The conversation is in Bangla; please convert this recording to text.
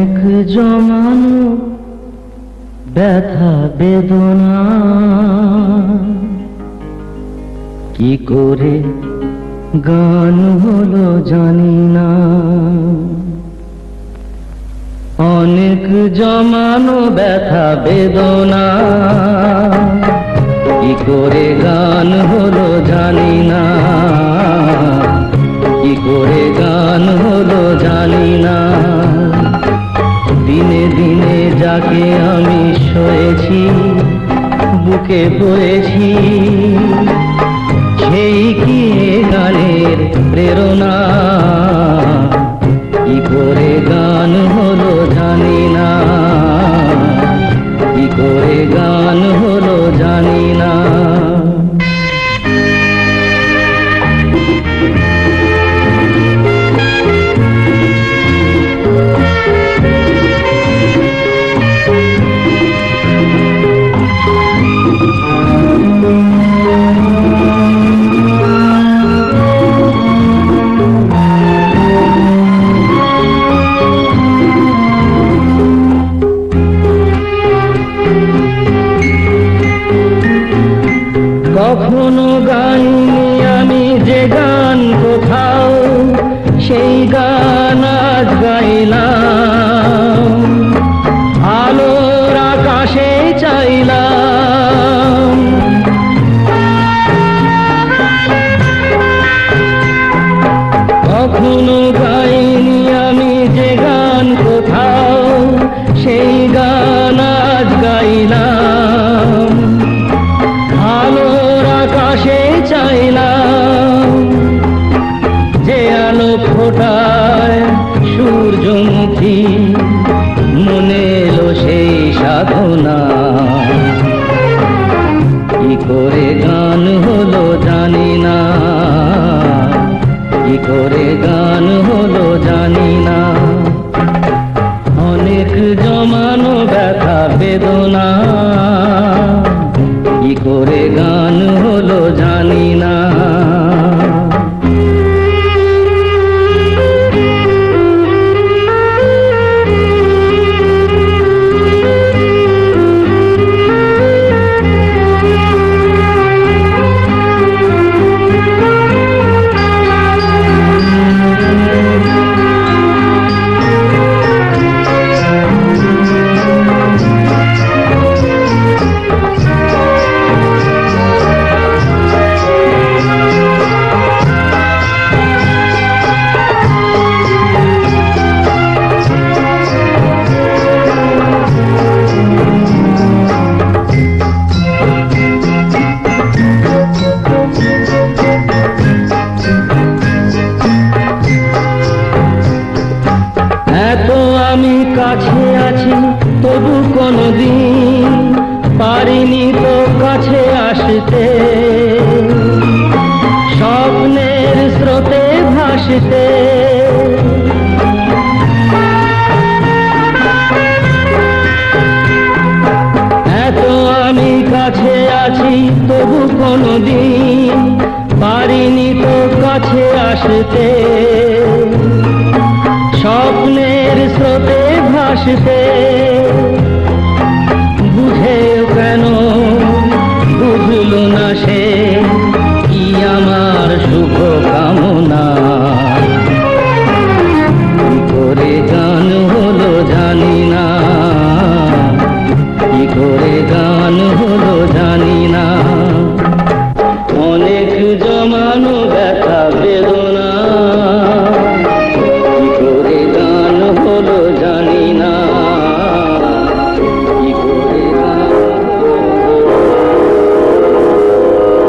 অনেক জমানো ব্যথা বেদনা কি করে গান হলো জানি না। অনেক জমানো ব্যথা বেদনা কি করে গান হলো জানি না, কি করে গান হলো জানি না। দিনে দিনে যাকে আমি সয়েছি বুকে বয়েছি, সেই কি গানের প্রেরণা, কি করে গান হলো জানি না, কি করে গান হলো জানি না। কখনো গাইনি আমি যে গান কোথাও, সেই গান আজ গাইলাম। আলোর আকাশে চাইলাম, কখনো গাইনি আমি যে গান কোথাও, সেই গান আজ গাইলাম। আলোর আকাশে চাইলাম, যে আলো ফোটায় সূর্যমুখী, মনে এলো সেই সাধনা। কি করে গান হলো জানি না, কি করে গান হলো জানি না। অনেক জমানো ব্যথা বেদনা কি করে গান হলো জানি না। এত আমি কাছে আছি তবু কোনদিন পারিনি তো কাছে আসতে, স্বপ্নের স্রোতে ভাসতে। এত আমি কাছে আছি তবু কোনদিন পারিনি তো কাছে আসতে, স্বপ্নের স্রোতে ভাসতে।